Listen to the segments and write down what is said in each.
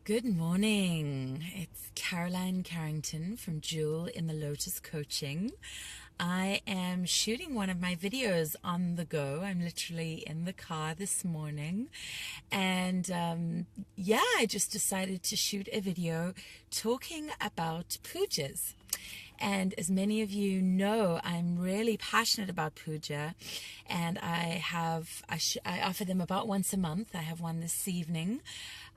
Good morning. It's Carrington from Jewel in the Lotus Coaching. I am shooting one of my videos on the go. I'm literally in the car this morning. And I just decided to shoot a video talking about pujas. And as many of you know, I'm really passionate about puja, and I offer them about once a month. I have one this evening.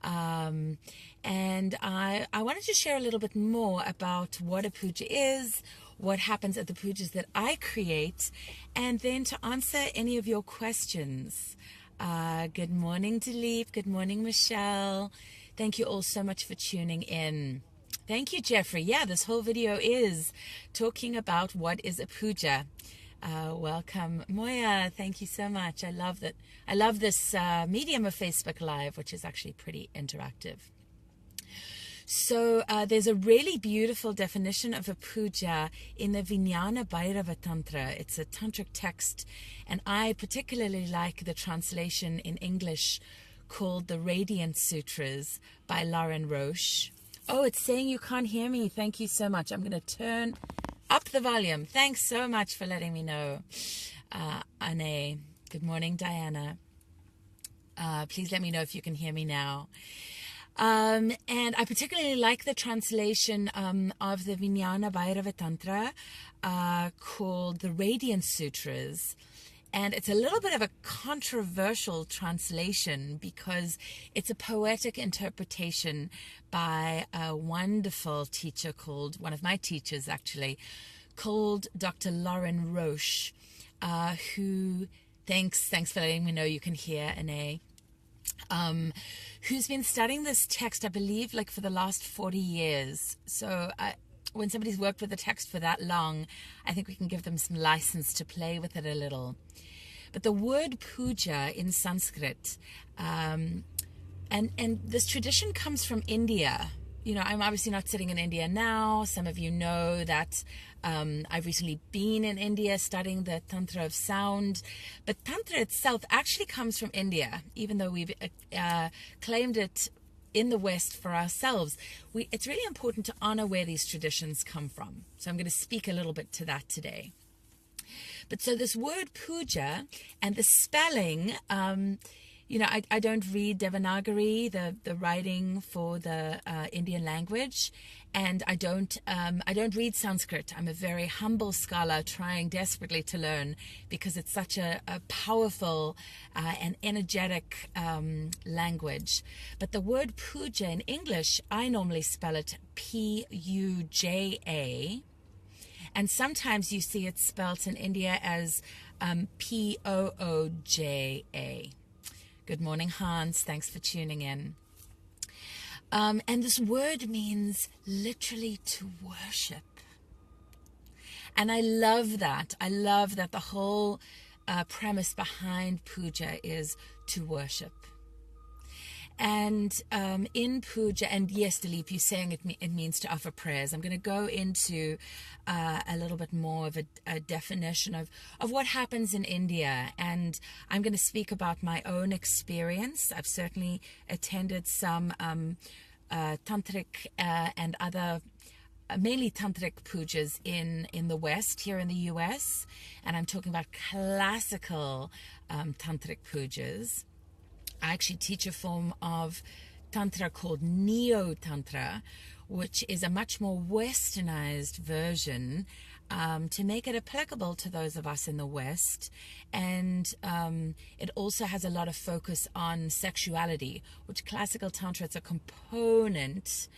And I wanted to share a little bit more about what a puja is, what happens at the pujas that I create, and then to answer any of your questions. Good morning, Dilip. Good morning, Michelle. Thank you all so much for tuning in. Thank you, Jeffrey. Yeah, this whole video is talking about what is a puja. Welcome, Moya. Thank you so much. I love that. I love this medium of Facebook Live, which is actually pretty interactive. So there's a really beautiful definition of a puja in the Vijnana Bhairava Tantra. It's a tantric text, and I particularly like the translation in English called the Radiant Sutras by Lauren Roche. Oh, it's saying you can't hear me. Thank you so much. I'm going to turn up the volume. Thanks so much for letting me know. Anne, good morning, Diana. Please let me know if you can hear me now. And I particularly like the translation of the Vijnana Bhairava Tantra called the Radiant Sutras. And it's a little bit of a controversial translation because it's a poetic interpretation by a wonderful teacher called, one of my teachers actually, called Dr. Lauren Roche, who, thanks for letting me know you can hear, Anne, who's been studying this text, I believe, like for the last 40 years. So when somebody's worked with the text for that long, I think we can give them some license to play with it a little. But the word puja in Sanskrit, and this tradition comes from India. You know, I'm obviously not sitting in India now. Some of you know that I've recently been in India studying the Tantra of Sound. But Tantra itself actually comes from India, even though we've claimed it in the West for ourselves. It's really important to honor where these traditions come from. So I'm going to speak a little bit to that today. But so this word puja and the spelling, I don't read Devanagari, the writing for the Indian language, and I don't read Sanskrit. I'm a very humble scholar trying desperately to learn because it's such a powerful and energetic language. But the word puja in English, I normally spell it Puja. And sometimes you see it spelt in India as Pooja. Good morning, Hans. Thanks for tuning in. And this word means literally to worship. And I love that. I love that the whole premise behind puja is to worship. And in puja, and yes, Dilip, you're saying it means to offer prayers. I'm going to go into a little bit more of a definition of what happens in India. And I'm going to speak about my own experience. I've certainly attended some Tantrik and other, mainly Tantric pujas in the West, here in the US. And I'm talking about classical Tantric pujas. I actually teach a form of Tantra called NeoTantra, which is a much more westernized version to make it applicable to those of us in the West. And it also has a lot of focus on sexuality, which classical Tantra is a component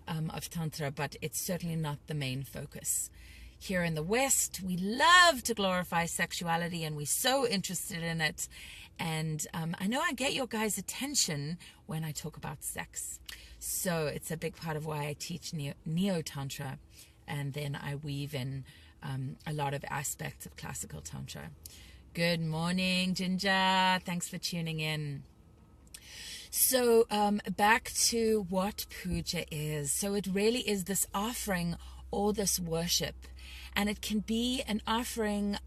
of Tantra, but it's certainly not the main focus. Here in the West, we love to glorify sexuality, and we're so interested in it. And I know I get your guys' attention when I talk about sex. So it's a big part of why I teach Neo-Tantra. And then I weave in a lot of aspects of classical Tantra. Good morning, Ginger. Thanks for tuning in. So back to what puja is. So it really is this offering or this worship. And it can be an offering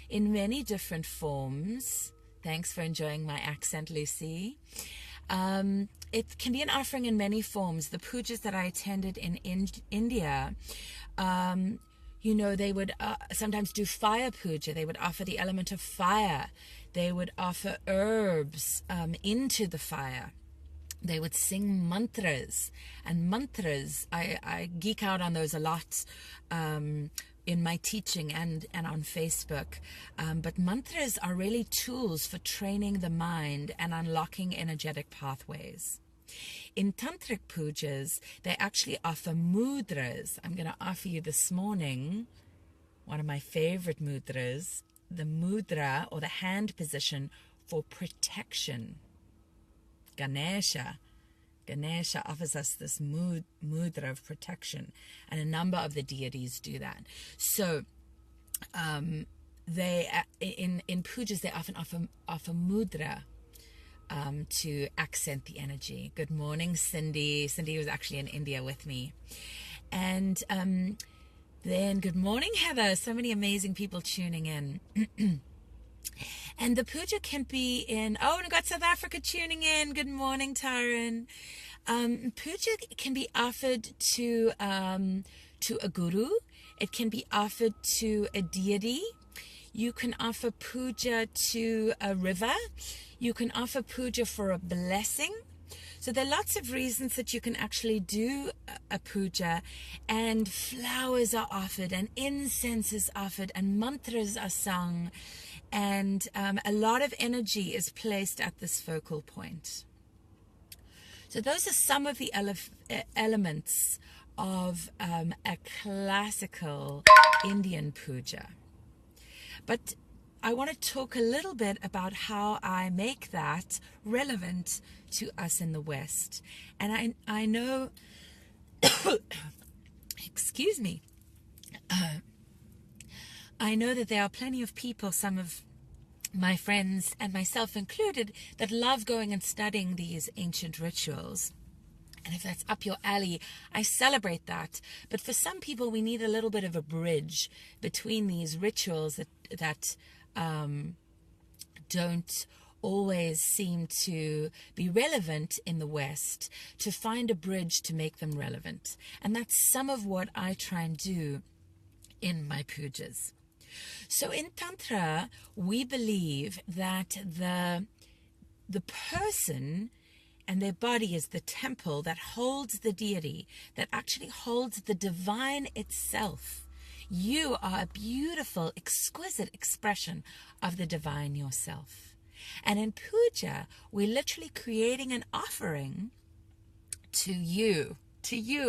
in many different forms. Thanks for enjoying my accent, Lucy. It can be an offering in many forms. The pujas that I attended in India, they would sometimes do fire puja. They would offer the element of fire. They would offer herbs into the fire. They would sing mantras. And mantras, I geek out on those a lot in my teaching and on Facebook. But mantras are really tools for training the mind and unlocking energetic pathways. In Tantric pujas, they actually offer mudras. I'm going to offer you this morning one of my favorite mudras, the mudra or the hand position for protection. Ganesha offers us this mudra of protection, and a number of the deities do that. So they in pujas they often offer mudra to accent the energy. Good morning, Cindy. Cindy was actually in India with me. And then good morning, Heather. So many amazing people tuning in. And the puja can be in, and we've got South Africa tuning in. Good morning, Tyron. Puja can be offered to a guru. It can be offered to a deity. You can offer puja to a river. You can offer puja for a blessing. So there are lots of reasons that you can actually do a puja, and flowers are offered, and incense is offered, and mantras are sung, and a lot of energy is placed at this focal point. So those are some of the elements of a classical Indian puja. But I want to talk a little bit about how I make that relevant to us in the West. And I know, excuse me, I know that there are plenty of people, some of my friends and myself included, that love going and studying these ancient rituals. And if that's up your alley, I celebrate that. But for some people, we need a little bit of a bridge between these rituals that don't always seem to be relevant in the West, to find a bridge to make them relevant. And that's some of what I try and do in my pujas. So in Tantra, we believe that the person and their body is the temple that holds the deity, that actually holds the divine itself. You are a beautiful, exquisite expression of the divine yourself. And in puja, we're literally creating an offering to you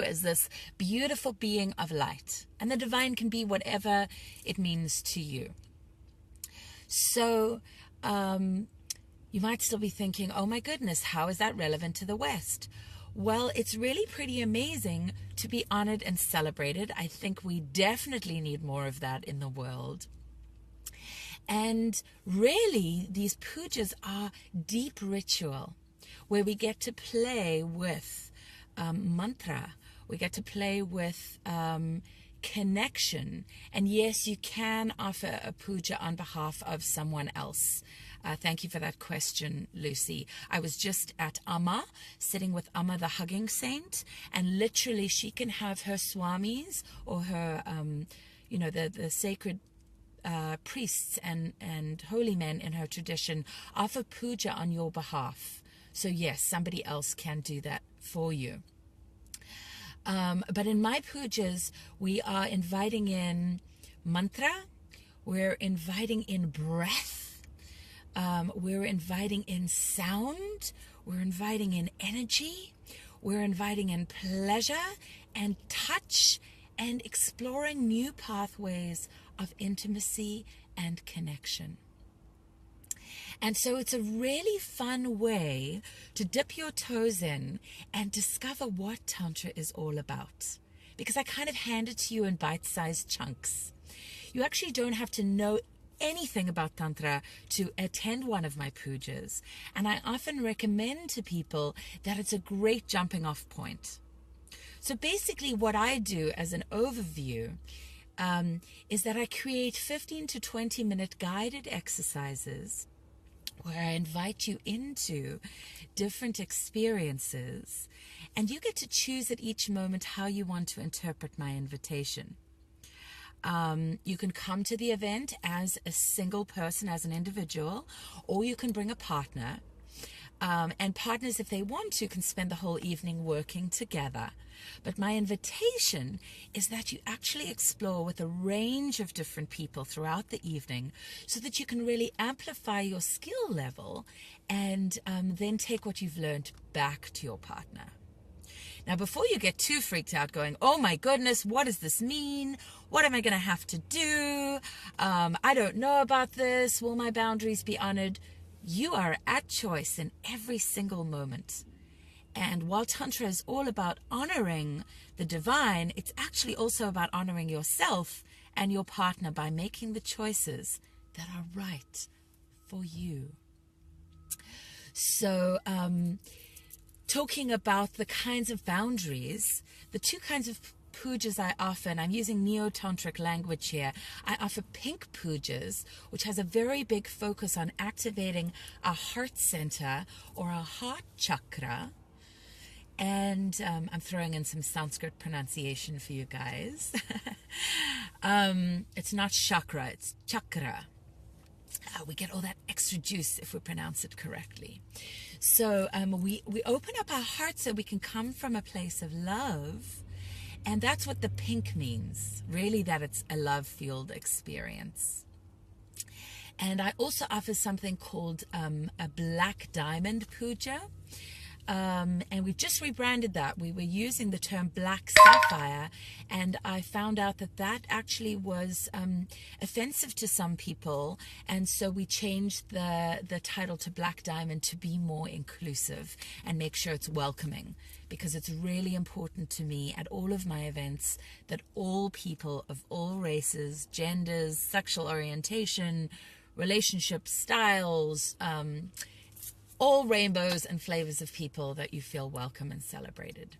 as this beautiful being of light. And the divine can be whatever it means to you. So you might still be thinking, oh my goodness, how is that relevant to the West? Well, it's really pretty amazing to be honored and celebrated. I think we definitely need more of that in the world. And really, these pujas are deep ritual where we get to play with mantra. We get to play with connection. And yes, you can offer a puja on behalf of someone else. Thank you for that question, Lucy. I was just at Amma, sitting with Amma, the hugging saint, and literally she can have her swamis or her, the sacred priests and holy men in her tradition offer puja on your behalf. So yes, somebody else can do that for you. But in my pujas, we are inviting in mantra, we're inviting in breath, we're inviting in sound, we're inviting in energy, we're inviting in pleasure and touch, and exploring new pathways of intimacy and connection. And so it's a really fun way to dip your toes in and discover what Tantra is all about. Because I kind of hand it to you in bite-sized chunks. You actually don't have to know anything about Tantra to attend one of my pujas. And I often recommend to people that it's a great jumping off point. So basically what I do as an overview is that I create 15 to 20 minute guided exercises where I invite you into different experiences, and you get to choose at each moment how you want to interpret my invitation. You can come to the event as a single person, as an individual, or you can bring a partner. And partners, if they want to, can spend the whole evening working together. But my invitation is that you actually explore with a range of different people throughout the evening so that you can really amplify your skill level and then take what you've learned back to your partner. Now, before you get too freaked out going, oh my goodness, what does this mean? What am I going to have to do? I don't know about this. Will my boundaries be honored? You are at choice in every single moment. And while Tantra is all about honoring the divine, it's actually also about honoring yourself and your partner by making the choices that are right for you. So, talking about the kinds of boundaries, the two kinds of pujas I offer, and I'm using NeoTantric language here. I offer pink pujas, which has a very big focus on activating our heart center or our heart chakra. And I'm throwing in some Sanskrit pronunciation for you guys. It's not chakra, it's chakra. We get all that extra juice if we pronounce it correctly. So we open up our heart so we can come from a place of love. And that's what the pink means, really, that it's a love-fueled experience. And I also offer something called a black diamond puja. And we just rebranded that. We were using the term black sapphire, and I found out that that actually was offensive to some people, and so we changed the title to black diamond to be more inclusive and make sure it's welcoming, because it's really important to me at all of my events that all people of all races, genders, sexual orientation, relationship styles, all rainbows and flavors of people, that you feel welcome and celebrated.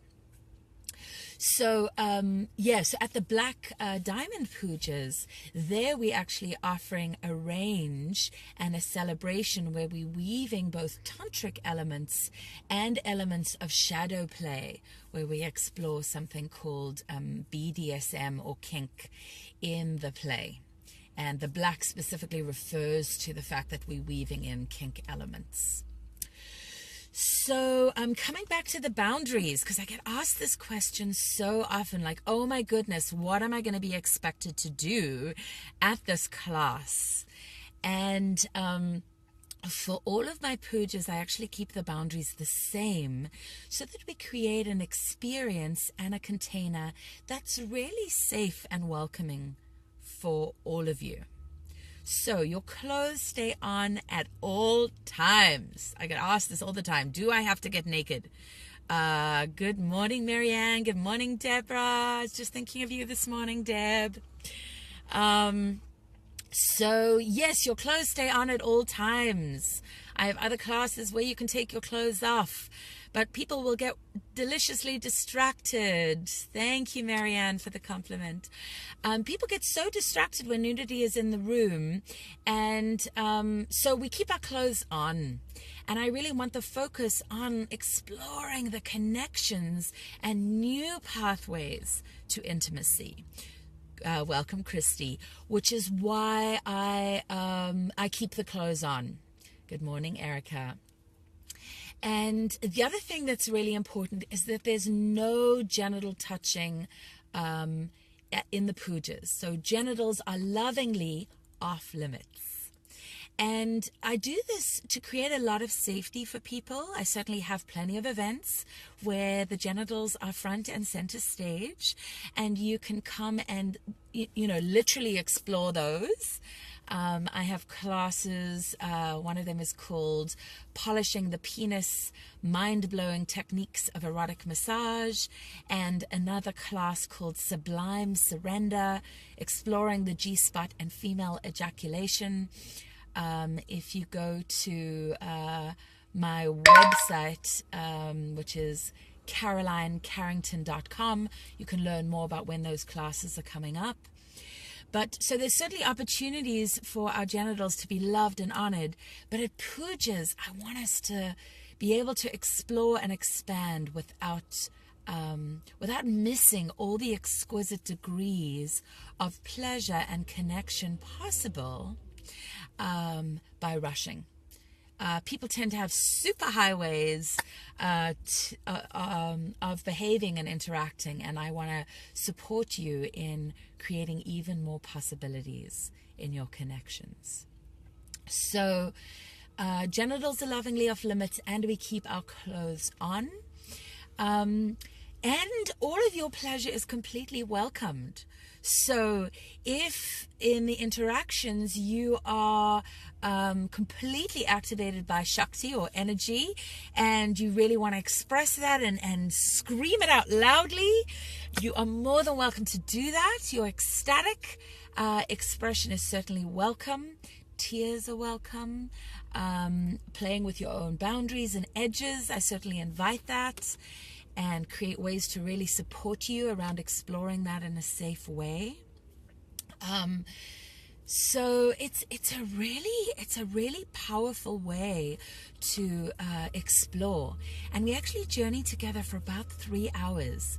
So, so at the Black Diamond Pujas, there we actually offering a range and a celebration where we're weaving both tantric elements and elements of shadow play, where we explore something called BDSM or kink in the play. And the black specifically refers to the fact that we're weaving in kink elements. So I'm coming back to the boundaries, because I get asked this question so often, like, oh my goodness, what am I going to be expected to do at this class? And for all of my pujas, I actually keep the boundaries the same so that we create an experience and a container that's really safe and welcoming for all of you. So your clothes stay on at all times. I get asked this all the time. Do I have to get naked? Good morning, Marianne. Good morning, Deborah. I was just thinking of you this morning, Deb. So yes, your clothes stay on at all times. I have other classes where you can take your clothes off, but people will get deliciously distracted. Thank you, Marianne, for the compliment. People get so distracted when nudity is in the room, and so we keep our clothes on. And I really want the focus on exploring the connections and new pathways to intimacy. Welcome, Christy, which is why I keep the clothes on. Good morning, Erica. And the other thing that's really important is that there's no genital touching in the pujas. So genitals are lovingly off limits. And I do this to create a lot of safety for people. I certainly have plenty of events where the genitals are front and center stage, and you can come and, literally explore those. I have classes. One of them is called Polishing the Penis, Mind-Blowing Techniques of Erotic Massage, and another class called Sublime Surrender, Exploring the G-Spot and Female Ejaculation. If you go to my website, which is CarolineCarrington.com, you can learn more about when those classes are coming up. But so there's certainly opportunities for our genitals to be loved and honored. But at pujas, I want us to be able to explore and expand without missing all the exquisite degrees of pleasure and connection possible by rushing. People tend to have super highways of behaving and interacting, and I want to support you in creating even more possibilities in your connections. So genitals are lovingly off limits, and we keep our clothes on. And all of your pleasure is completely welcomed. So if in the interactions you are completely activated by Shakti or energy, and you really want to express that and scream it out loudly, you are more than welcome to do that. Your ecstatic expression is certainly welcome. Tears are welcome. Playing with your own boundaries and edges, I certainly invite that, and create ways to really support you around exploring that in a safe way. So it's a really powerful way to explore, and we actually journey together for about 3 hours.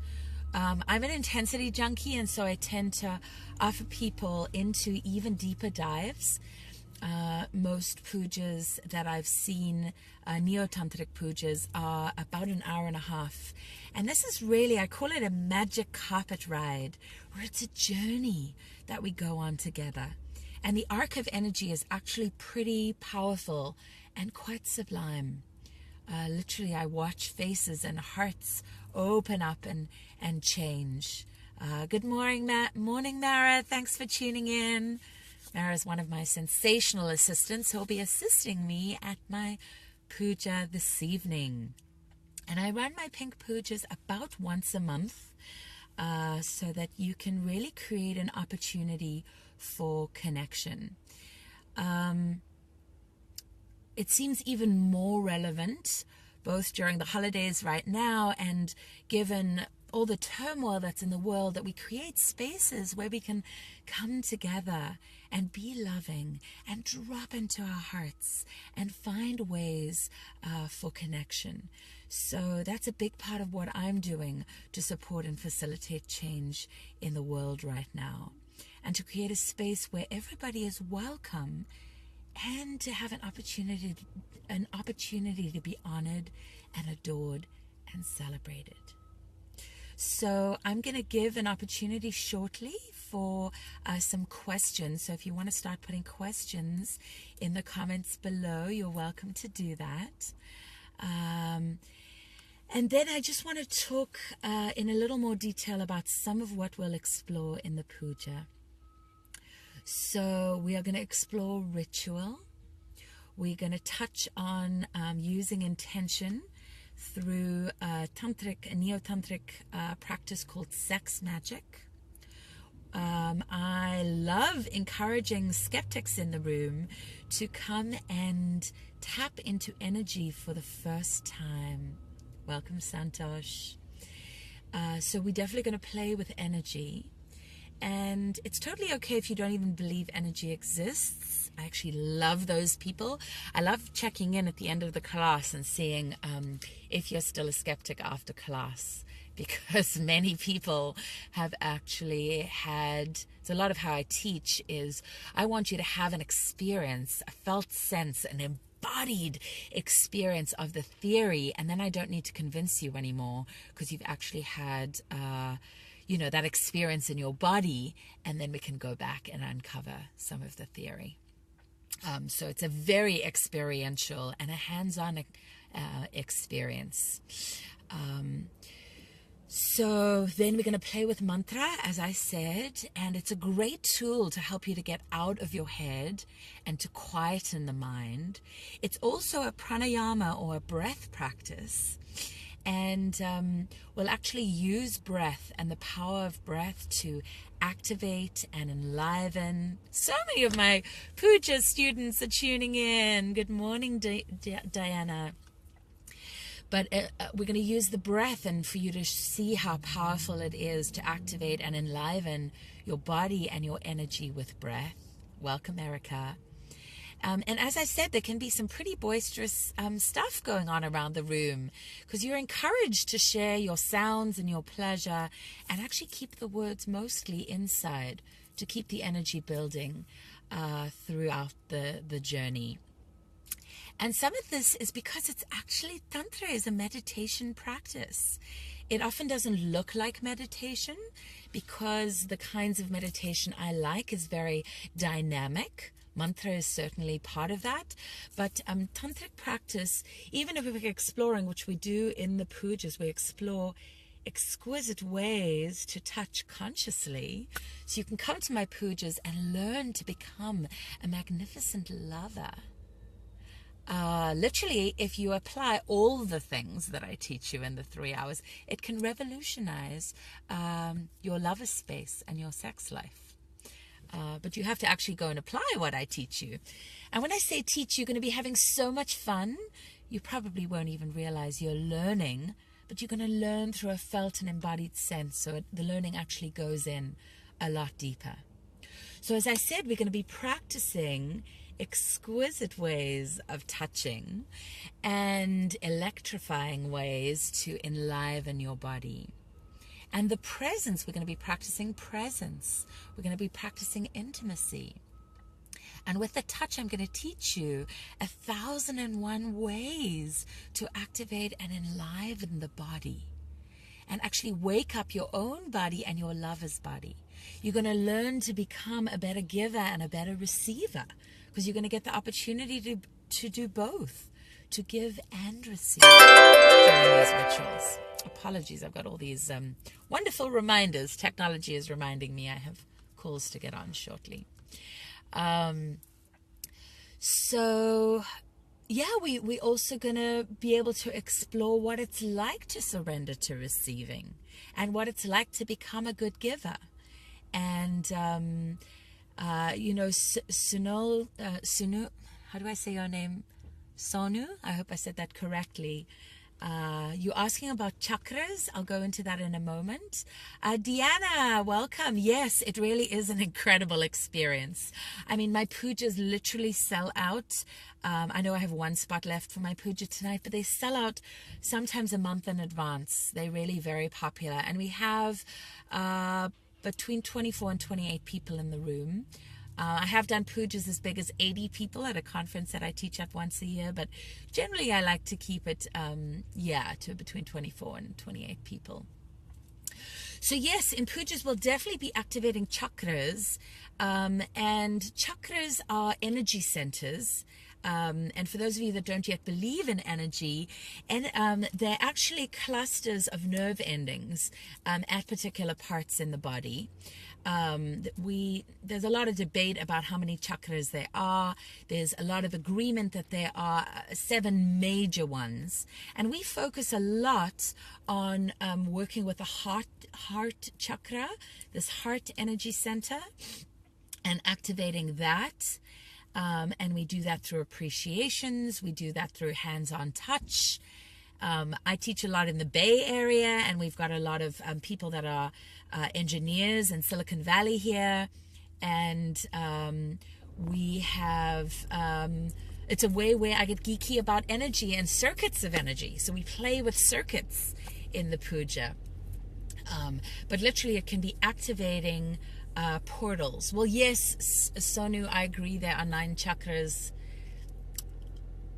I'm an intensity junkie, and so I tend to offer people into even deeper dives. Most pujas that I've seen, NeoTantric pujas, are about an hour and a half. And this is really, I call it a magic carpet ride, where it's a journey that we go on together. And the arc of energy is actually pretty powerful and quite sublime. Literally, I watch faces and hearts open up and change. Good morning, Mara. Thanks for tuning in. Mara is one of my sensational assistants who will be assisting me at my puja this evening. And I run my pink pujas about once a month so that you can really create an opportunity for connection. It seems even more relevant both during the holidays right now, and given all the turmoil that's in the world, that we create spaces where we can come together and be loving and drop into our hearts and find ways for connection. So that's a big part of what I'm doing to support and facilitate change in the world right now, and to create a space where everybody is welcome, and to have an opportunity to be honored and adored and celebrated. So I'm going to give an opportunity shortly for some questions. So if you want to start putting questions in the comments below, you're welcome to do that. And then I just want to talk in a little more detail about some of what we'll explore in the puja. So we are going to explore ritual. We're going to touch on using intention through a NeoTantric practice called sex magic. I love encouraging skeptics in the room to come and tap into energy for the first time. Welcome, Santosh. So we're definitely going to play with energy. And it's totally okay if you don't even believe energy exists. I actually love those people. I love checking in at the end of the class and seeing if you're still a skeptic after class, because many people have actually had, so a lot of how I teach is I want you to have an experience, a felt sense, an embodied experience of the theory, and then I don't need to convince you anymore, because you've actually had that experience in your body, and then we can go back and uncover some of the theory. So it's a very experiential and a hands-on experience. So then we're going to play with mantra, as I said, and it's a great tool to help you to get out of your head and to quieten the mind. It's also a pranayama or a breath practice. And we'll actually use breath and the power of breath to activate and enliven. So many of my puja students are tuning in. Good morning, Diana. But we're going to use the breath, and for you to see how powerful it is to activate and enliven your body and your energy with breath. Welcome, Erica. And as I said, there can be some pretty boisterous stuff going on around the room, because you're encouraged to share your sounds and your pleasure, and actually keep the words mostly inside to keep the energy building throughout the journey. And some of this is because it's actually, Tantra is a meditation practice. It often doesn't look like meditation, because the kinds of meditation I like is very dynamic. Mantra is certainly part of that, but tantric practice, even if we're exploring, which we do in the pujas, we explore exquisite ways to touch consciously. So you can come to my pujas and learn to become a magnificent lover. Literally, if you apply all the things that I teach you in the 3 hours, it can revolutionize your lover space and your sex life. But you have to actually go and apply what I teach you. And when I say teach, you're going to be having so much fun, you probably won't even realize you're learning, but you're going to learn through a felt and embodied sense. So the learning actually goes in a lot deeper. So as I said, we're going to be practicing exquisite ways of touching and electrifying ways to enliven your body. And the presence, we're going to be practicing presence. We're going to be practicing intimacy. And with the touch, I'm going to teach you 1,001 ways to activate and enliven the body, and actually wake up your own body and your lover's body. You're going to learn to become a better giver and a better receiver, because you're going to get the opportunity to do both, to give and receive during these rituals. Apologies, I've got all these wonderful reminders. Technology is reminding me I have calls to get on shortly. So yeah, we also going to be able to explore what it's like to surrender to receiving, and what it's like to become a good giver. And Sunu, how do I say your name? Sonu, I hope I said that correctly. You're asking about chakras. I'll go into that in a moment. Diana, welcome. Yes, it really is an incredible experience. I mean, my pujas literally sell out. I know I have one spot left for my puja tonight, but they sell out sometimes a month in advance. They're really very popular. And we have between 24 and 28 people in the room. I have done pujas as big as 80 people at a conference that I teach at once a year, but generally I like to keep it, to between 24 and 28 people. So yes, in pujas we'll definitely be activating chakras, and chakras are energy centers. And for those of you that don't yet believe in energy, and they're actually clusters of nerve endings at particular parts in the body. There's a lot of debate about how many chakras there are. There's a lot of agreement that there are 7 major ones, and we focus a lot on working with the heart chakra, this heart energy center, and activating that. And we do that through appreciations. We do that through hands-on touch. I teach a lot in the Bay Area, and we've got a lot of people that are engineers in Silicon Valley here. And we have, it's a way where I get geeky about energy and circuits of energy. So we play with circuits in the puja. But literally it can be activating portals. Well, yes, Sonu, I agree. There are 9 chakras.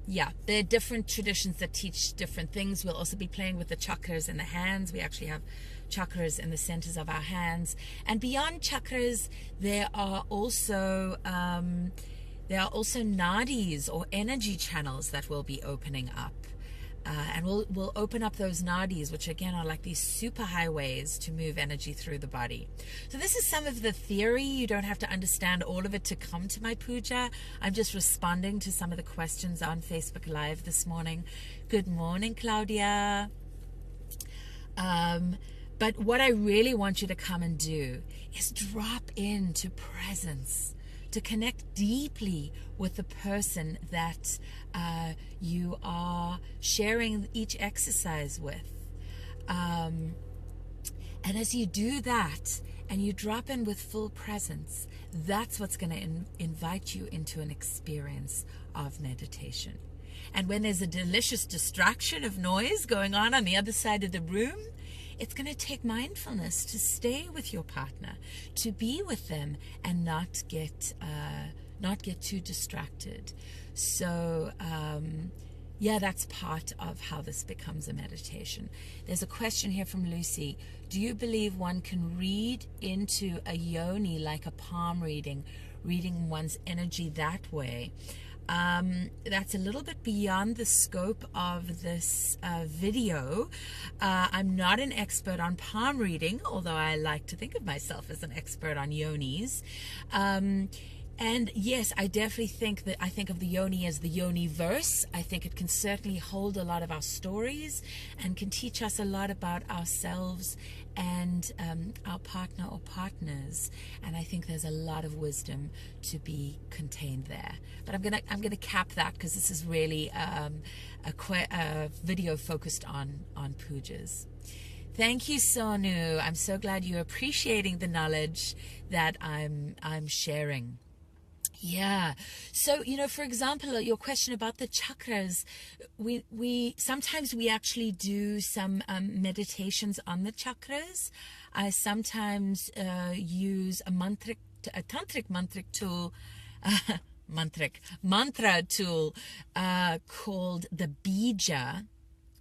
Yeah, there are different traditions that teach different things. We'll also be playing with the chakras in the hands. We actually have chakras in the centers of our hands. And beyond chakras, there are also nadis, or energy channels, that will be opening up. And we'll open up those nadis, which again are like these super highways to move energy through the body. So this is some of the theory. You don't have to understand all of it to come to my puja. I'm just responding to some of the questions on Facebook Live this morning. Good morning, Claudia. But what I really want you to come and do is drop into presence. to connect deeply with the person that you are sharing each exercise with. And as you do that and you drop in with full presence, that's what's going to invite you into an experience of meditation. And when there's a delicious distraction of noise going on the other side of the room, it's going to take mindfulness to stay with your partner, to be with them and not get too distracted. So yeah, that's part of how this becomes a meditation. There's a question here from Lucy. Do you believe one can read into a yoni like a palm reading one's energy that way? That's a little bit beyond the scope of this video. I'm not an expert on palm reading, although I like to think of myself as an expert on yonis. And yes, I definitely think of the yoni as the yoni verse. I think it can certainly hold a lot of our stories and can teach us a lot about ourselves and our partner or partners. And I think there's a lot of wisdom to be contained there. But I'm gonna cap that because this is really a video focused on pujas. Thank you, Sonu. I'm so glad you're appreciating the knowledge that I'm sharing. Yeah. So, for example, your question about the chakras, we sometimes we actually do some meditations on the chakras. I sometimes use a tantric tool, mantra tool called the bija.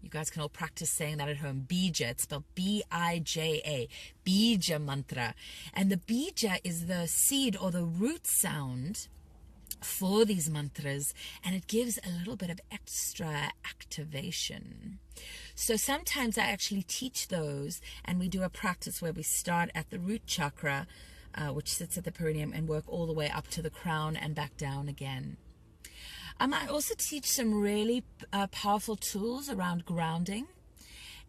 You guys can all practice saying that at home. Bija, it's spelled B-I-J-A, Bija mantra. And the bija is the seed or the root sound for these mantras, and it gives a little bit of extra activation. So sometimes I actually teach those, and we do a practice where we start at the root chakra, which sits at the perineum, and work all the way up to the crown and back down again. I also teach some really powerful tools around grounding,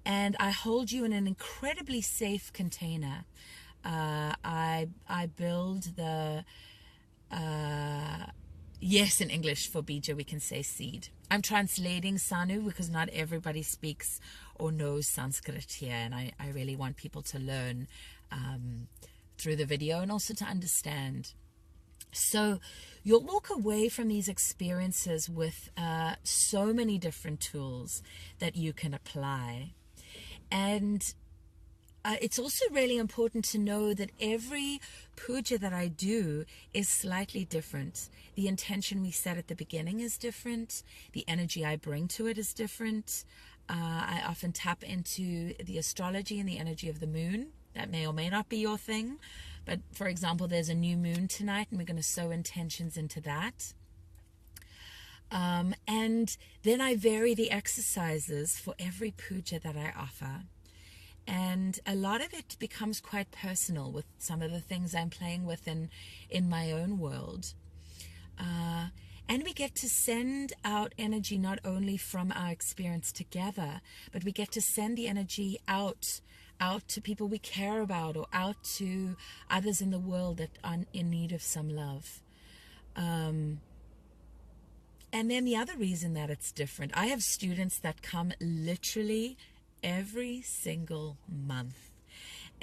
and I hold you in an incredibly safe container. I build the, yes, in English for bija we can say seed. I'm translating Sanu because not everybody speaks or knows Sanskrit here, and I really want people to learn through the video and also to understand. So you'll walk away from these experiences with so many different tools that you can apply. And it's also really important to know that every puja that I do is slightly different. The intention we set at the beginning is different. The energy I bring to it is different. I often tap into the astrology and the energy of the moon. That may or may not be your thing. But for example, there's a new moon tonight, and we're going to sow intentions into that. And then I vary the exercises for every puja that I offer. And a lot of it becomes quite personal with some of the things I'm playing with in my own world. And we get to send out energy not only from our experience together, but we get to send the energy out to people we care about, or out to others in the world that are in need of some love. And then the other reason that it's different, I have students that come literally every single month.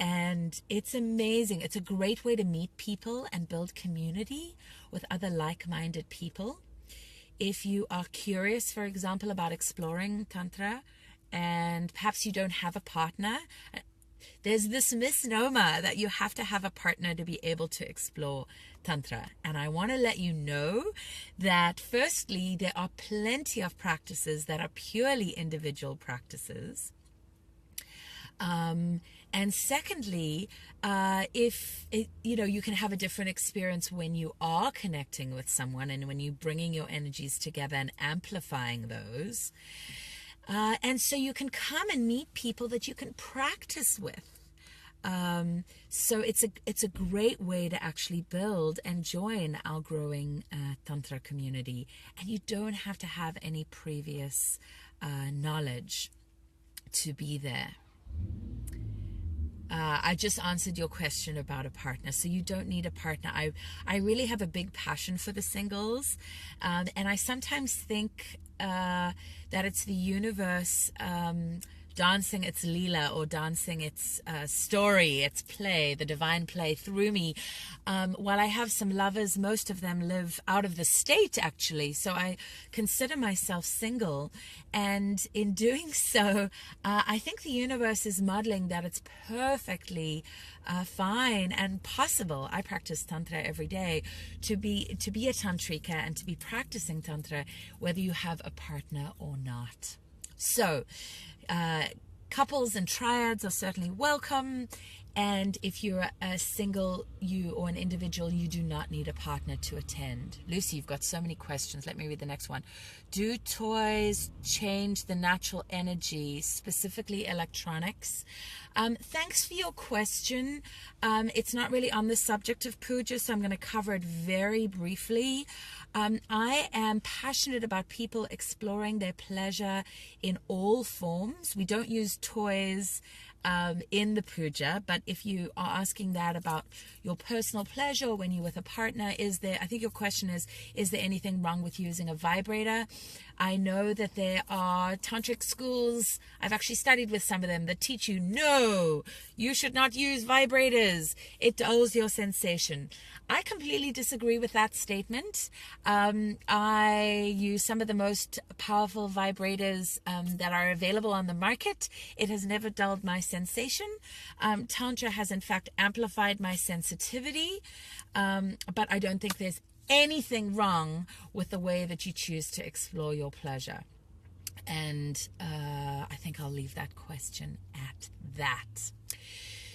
And it's amazing. It's a great way to meet people and build community with other like-minded people. If you are curious, for example, about exploring Tantra, and perhaps you don't have a partner, there's this misnomer that you have to have a partner to be able to explore Tantra. And I want to let you know that firstly, there are plenty of practices that are purely individual practices. And secondly, you can have a different experience when you are connecting with someone and when you're bringing your energies together and amplifying those. And so you can come and meet people that you can practice with. So it's a great way to actually build and join our growing Tantra community. And you don't have to have any previous knowledge to be there. I just answered your question about a partner. So you don't need a partner. I really have a big passion for the singles. And I sometimes think that it's the universe dancing its Leela, or dancing its story, its play, the divine play through me. While I have some lovers, most of them live out of the state, actually. So I consider myself single. And in doing so, I think the universe is modeling that it's perfectly fine and possible. I practice Tantra every day to be a Tantrika and to be practicing Tantra, whether you have a partner or not. So, couples and triads are certainly welcome, and if you're a single, or an individual, you do not need a partner to attend. Lucy, you've got so many questions. Let me read the next one. Do toys change the natural energy, specifically electronics? Thanks for your question. It's not really on the subject of puja, so I'm going to cover it very briefly. I am passionate about people exploring their pleasure in all forms. We don't use toys in the puja, but if you are asking that about your personal pleasure when you're with a partner, I think your question is there anything wrong with using a vibrator? I know that there are tantric schools, I've actually studied with some of them, that teach you, no, you should not use vibrators. It dulls your sensation. I completely disagree with that statement. I use some of the most powerful vibrators that are available on the market. It has never dulled my sensation. Tantra has in fact amplified my sensitivity, but I don't think there's anything wrong with the way that you choose to explore your pleasure. And I think I'll leave that question at that.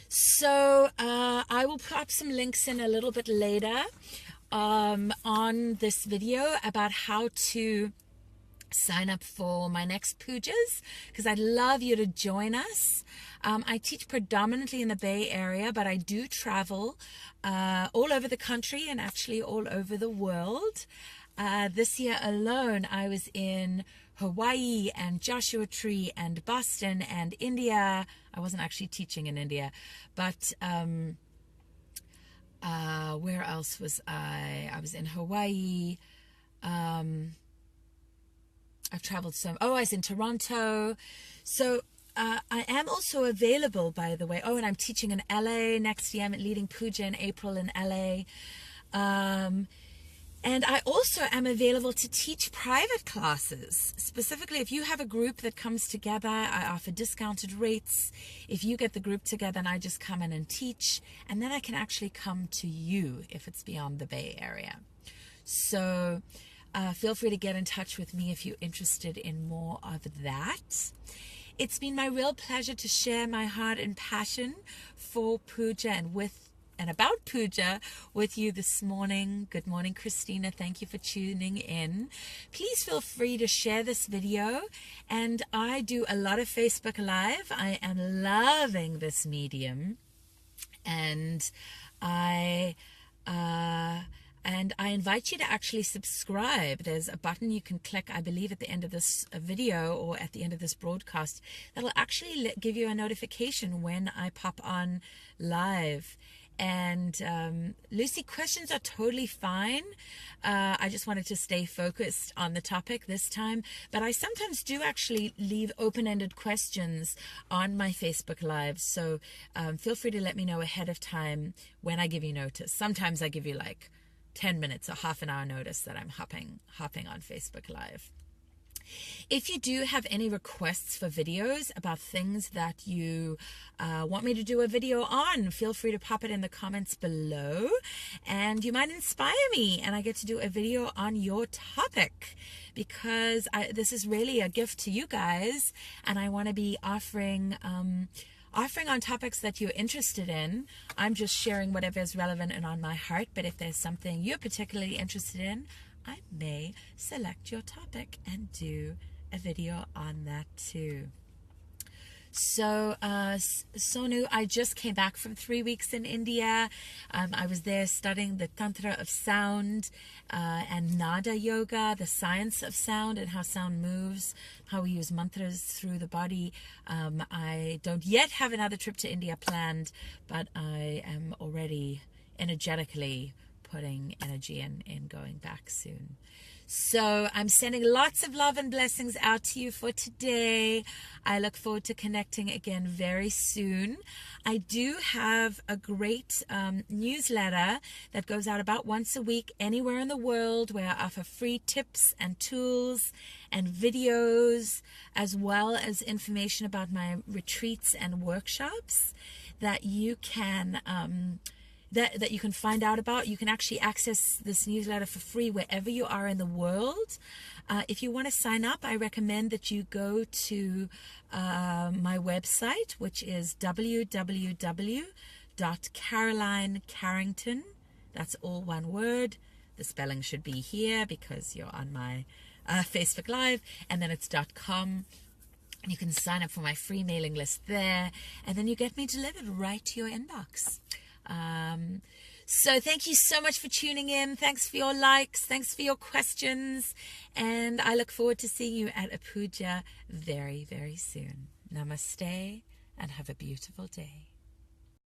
So I will put up some links in a little bit later on this video about how to sign up for my next pujas, because I'd love you to join us. I teach predominantly in the Bay Area, but I do travel all over the country and actually all over the world. This year alone, I was in Hawaii and Joshua Tree and Boston and India. I wasn't actually teaching in India, but where else was I? I was in Hawaii. I've traveled I was in Toronto. So I am also available, by the way. Oh, and I'm teaching in LA next year. I'm leading Puja in April in LA. And I also am available to teach private classes. Specifically, if you have a group that comes together, I offer discounted rates. If you get the group together and I just come in and teach, and then I can actually come to you if it's beyond the Bay Area. So feel free to get in touch with me if you're interested in more of that. It's been my real pleasure to share my heart and passion for puja and about puja with you this morning. Good morning, Christina. Thank you for tuning in. Please feel free to share this video. And I do a lot of Facebook Live. I am loving this medium. And I invite you to actually subscribe. There's a button you can click, I believe, at the end of this video or at the end of this broadcast that'll actually give you a notification when I pop on live. And Lucy, questions are totally fine. I just wanted to stay focused on the topic this time. But I sometimes do actually leave open-ended questions on my Facebook Live. So feel free to let me know ahead of time when I give you notice. Sometimes I give you like 10 minutes or half an hour notice that I'm hopping on Facebook Live. If you do have any requests for videos about things that you want me to do a video on, feel free to pop it in the comments below, and you might inspire me and I get to do a video on your topic, because this is really a gift to you guys, and I want to be offering on topics that you're interested in. I'm just sharing whatever is relevant and on my heart, but if there's something you're particularly interested in, I may select your topic and do a video on that too. So, Sonu, I just came back from 3 weeks in India. I was there studying the Tantra of sound and Nada Yoga, the science of sound and how sound moves, how we use mantras through the body. I don't yet have another trip to India planned, but I am already energetically putting energy in going back soon. So I'm sending lots of love and blessings out to you for today. I look forward to connecting again very soon. I do have a great newsletter that goes out about once a week anywhere in the world, where I offer free tips and tools and videos, as well as information about my retreats and workshops that you can that you can find out about. You can actually access this newsletter for free wherever you are in the world. If you want to sign up, I recommend that you go to my website, which is www.carolinecarrington. That's all one word. The spelling should be here because you're on my Facebook Live, and then it's .com. You can sign up for my free mailing list there, and then you get me delivered right to your inbox. So thank you so much for tuning in. Thanks for your likes. Thanks for your questions. And I look forward to seeing you at a puja very, very soon. Namaste and have a beautiful day.